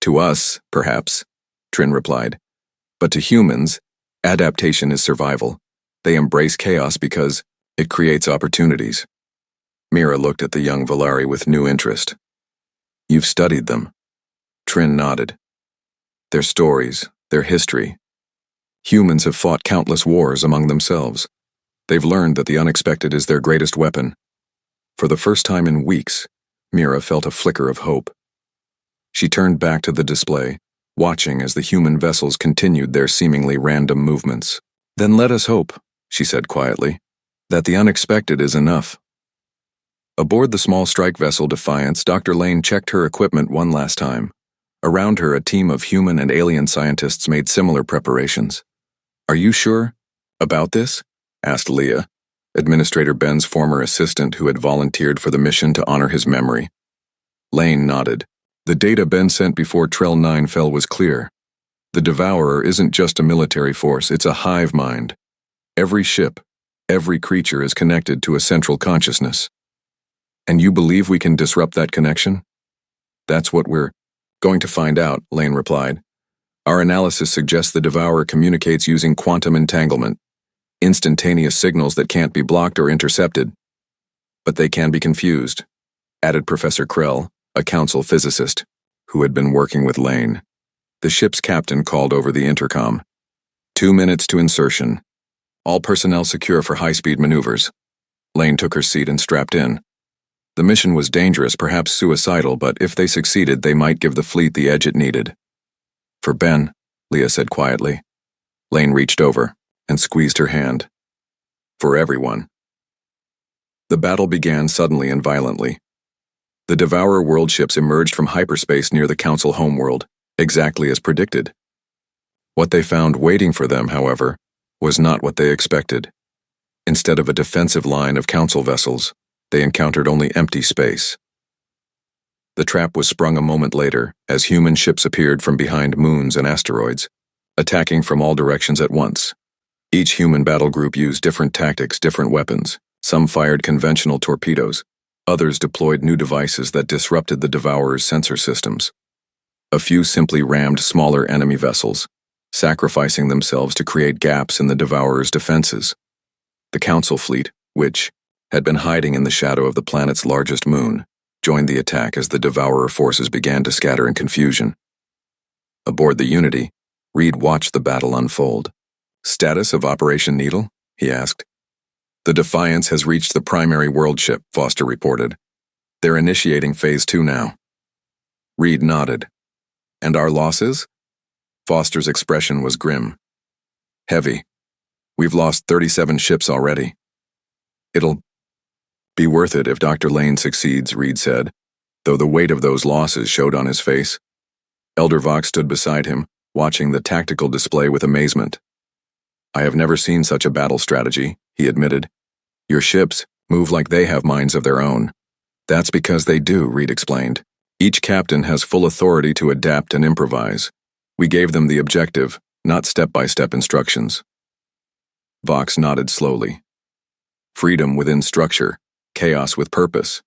To us, perhaps, Trin replied. But to humans, adaptation is survival. They embrace chaos because it creates opportunities. Mira looked at the young Valari with new interest. You've studied them. Trin nodded. Their stories, their history. Humans have fought countless wars among themselves. They've learned that the unexpected is their greatest weapon. For the first time in weeks, Mira felt a flicker of hope. She turned back to the display, watching as the human vessels continued their seemingly random movements. Then let us hope, she said quietly, that the unexpected is enough. Aboard the small strike vessel Defiance, Dr. Lane checked her equipment one last time. Around her, a team of human and alien scientists made similar preparations. Are you sure about this? Asked Leah, Administrator Ben's former assistant who had volunteered for the mission to honor his memory. Lane nodded. The data Ben sent before Trell 9 fell was clear. The Devourer isn't just a military force, it's a hive mind. Every ship, every creature is connected to a central consciousness. And you believe we can disrupt that connection? That's what we're going to find out, Lane replied. Our analysis suggests the Devourer communicates using quantum entanglement, instantaneous signals that can't be blocked or intercepted. But they can be confused, added Professor Krell, a council physicist, who had been working with Lane. The ship's captain called over the intercom. 2 minutes to insertion. All personnel secure for high-speed maneuvers. Lane took her seat and strapped in. The mission was dangerous, perhaps suicidal, but if they succeeded, they might give the fleet the edge it needed. For Ben, Leah said quietly. Lane reached over and squeezed her hand. For everyone. The battle began suddenly and violently. The Devourer world ships emerged from hyperspace near the Council homeworld, exactly as predicted. What they found waiting for them, however, was not what they expected. Instead of a defensive line of Council vessels, they encountered only empty space. The trap was sprung a moment later as human ships appeared from behind moons and asteroids, attacking from all directions at once. Each human battle group used different tactics, different weapons. Some fired conventional torpedoes. Others deployed new devices that disrupted the Devourer's sensor systems. A few simply rammed smaller enemy vessels, sacrificing themselves to create gaps in the Devourer's defenses. The Council fleet, which had been hiding in the shadow of the planet's largest moon, joined the attack as the Devourer forces began to scatter in confusion. Aboard the Unity, Reed watched the battle unfold. Status of Operation Needle? He asked. The Defiance has reached the primary world ship, Foster reported. They're initiating Phase 2 now. Reed nodded. And our losses? Foster's expression was grim. Heavy. We've lost 37 ships already. It'll be worth it if Dr. Lane succeeds, Reed said, though the weight of those losses showed on his face. Elder Vox stood beside him, watching the tactical display with amazement. I have never seen such a battle strategy, he admitted. Your ships move like they have minds of their own. That's because they do, Reed explained. Each captain has full authority to adapt and improvise. We gave them the objective, not step-by-step instructions. Vox nodded slowly. Freedom within structure, chaos with purpose.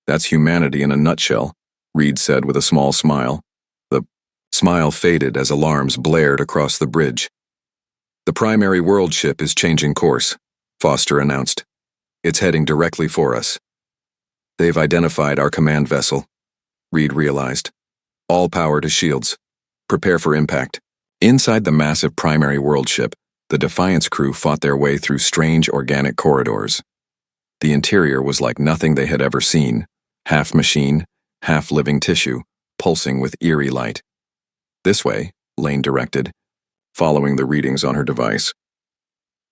That's humanity in a nutshell, Reed said with a small smile. The smile faded as alarms blared across the bridge. The primary world ship is changing course, Foster announced. It's heading directly for us. They've identified our command vessel, Reed realized. All power to shields. Prepare for impact. Inside the massive primary world ship, the Defiance crew fought their way through strange organic corridors. The interior was like nothing they had ever seen, half machine, half living tissue, pulsing with eerie light. This way, Lane directed, following the readings on her device.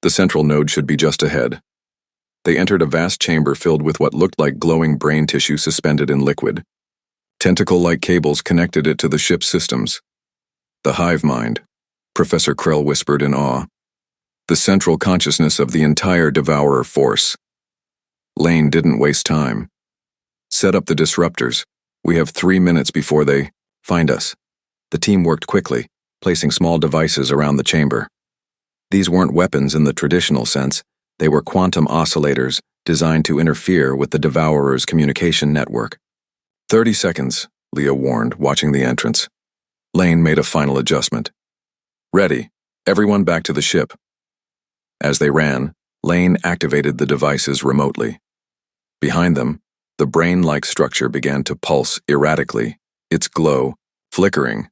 The central node should be just ahead. They entered a vast chamber filled with what looked like glowing brain tissue suspended in liquid. Tentacle-like cables connected it to the ship's systems. The hive mind, Professor Krell whispered in awe. The central consciousness of the entire Devourer force. Lane didn't waste time. Set up the disruptors, We have 3 minutes before they find us. The team worked quickly, placing small devices around the chamber. These weren't weapons in the traditional sense. They were quantum oscillators designed to interfere with the Devourer's communication network. 30 seconds, Leah warned, watching the entrance. Lane made a final adjustment. Ready. Everyone back to the ship. As they ran, Lane activated the devices remotely. Behind them, the brain-like structure began to pulse erratically, its glow flickering.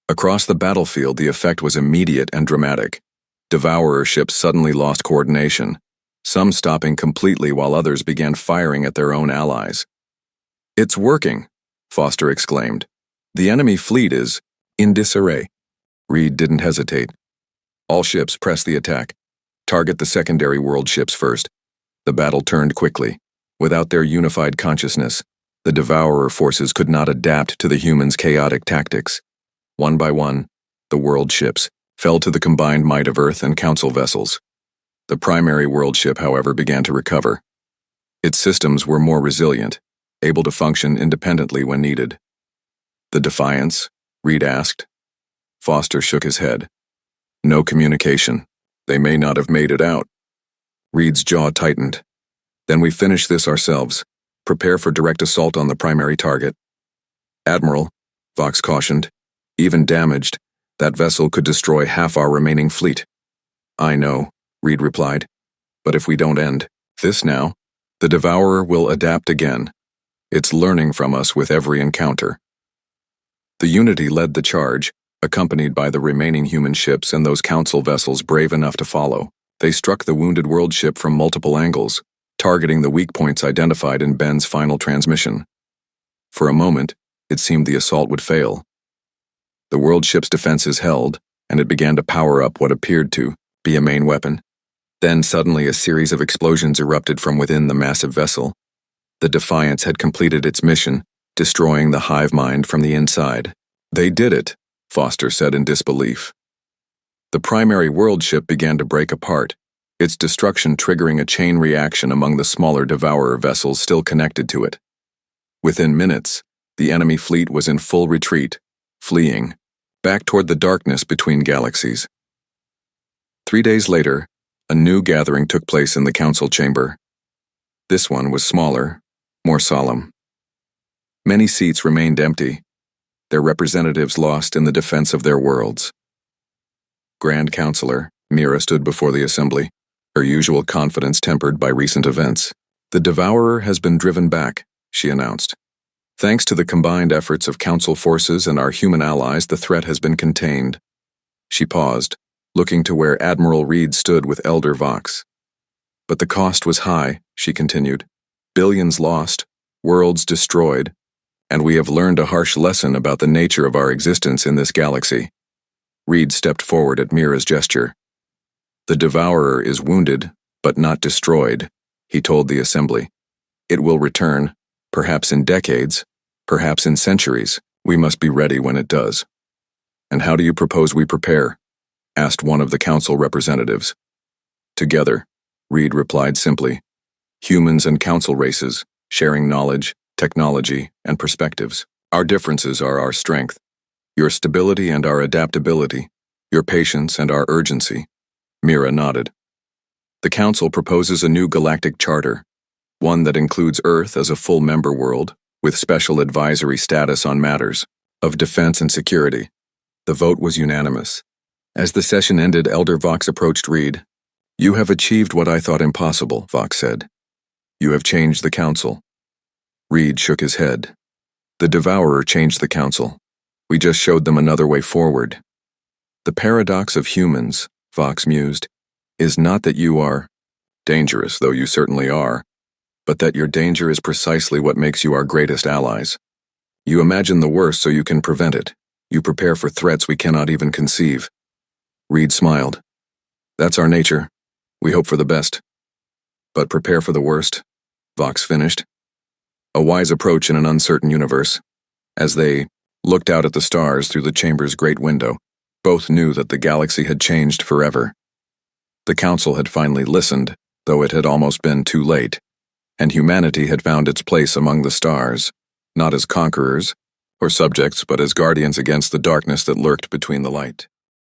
Across the battlefield, the effect was immediate and dramatic. Devourer ships suddenly lost coordination, some stopping completely while others began firing at their own allies. "It's working," Foster exclaimed. "The enemy fleet is in disarray." Reed didn't hesitate. "All ships, press the attack. Target the secondary world ships first." The battle turned quickly. Without their unified consciousness, the Devourer forces could not adapt to the humans' chaotic tactics. One by one, the world ships fell to the combined might of Earth and Council vessels. The primary world ship, however, began to recover. Its systems were more resilient, able to function independently when needed. "The Defiance?" Reed asked. Foster shook his head. "No communication. They may not have made it out." Reed's jaw tightened. "Then we finish this ourselves. Prepare for direct assault on the primary target." "Admiral," Vox cautioned, "even damaged, that vessel could destroy half our remaining fleet." "I know," Reed replied. "But if we don't end this now, the Devourer will adapt again. It's learning from us with every encounter." The Unity led the charge, accompanied by the remaining human ships and those Council vessels brave enough to follow. They struck the wounded world ship from multiple angles, targeting the weak points identified in Ben's final transmission. For a moment, it seemed the assault would fail. The world ship's defenses held, and it began to power up what appeared to be a main weapon. Then suddenly a series of explosions erupted from within the massive vessel. The Defiance had completed its mission, destroying the hive mind from the inside. "They did it," Foster said in disbelief. The primary world ship began to break apart, its destruction triggering a chain reaction among the smaller Devourer vessels still connected to it. Within minutes, the enemy fleet was in full retreat, fleeing, back toward the darkness between galaxies. 3 days later, a new gathering took place in the Council chamber. This one was smaller, more solemn. Many seats remained empty, their representatives lost in the defense of their worlds. Grand Counselor Mira stood before the assembly, her usual confidence tempered by recent events. "The Devourer has been driven back," she announced. "Thanks to the combined efforts of Council forces and our human allies, the threat has been contained." She paused, looking to where Admiral Reed stood with Elder Vox. "But the cost was high," she continued. "Billions lost, worlds destroyed, and we have learned a harsh lesson about the nature of our existence in this galaxy." Reed stepped forward at Mira's gesture. "The Devourer is wounded, but not destroyed," he told the assembly. "It will return, perhaps in decades, perhaps in centuries. We must be ready when it does." "And how do you propose we prepare?" asked one of the Council representatives. "Together," Reed replied simply. "Humans and Council races, sharing knowledge, technology, and perspectives. Our differences are our strength. Your stability and our adaptability, your patience and our urgency." Mira nodded. "The Council proposes a new galactic charter, one that includes Earth as a full member world, with special advisory status on matters of defense and security." The vote was unanimous. As the session ended, Elder Vox approached Reed. "You have achieved what I thought impossible," Vox said. "You have changed the Council." Reed shook his head. "The Devourer changed the Council. We just showed them another way forward." "The paradox of humans," Vox mused, "is not that you are dangerous, though you certainly are, but that your danger is precisely what makes you our greatest allies. You imagine the worst so you can prevent it. You prepare for threats we cannot even conceive." Reed smiled. "That's our nature. We hope for the best. But prepare for the worst," Vox finished. "A wise approach in an uncertain universe." As they looked out at the stars through the chamber's great window, both knew that the galaxy had changed forever. The Council had finally listened, though it had almost been too late, and humanity had found its place among the stars, not as conquerors or subjects, but as guardians against the darkness that lurked between the light.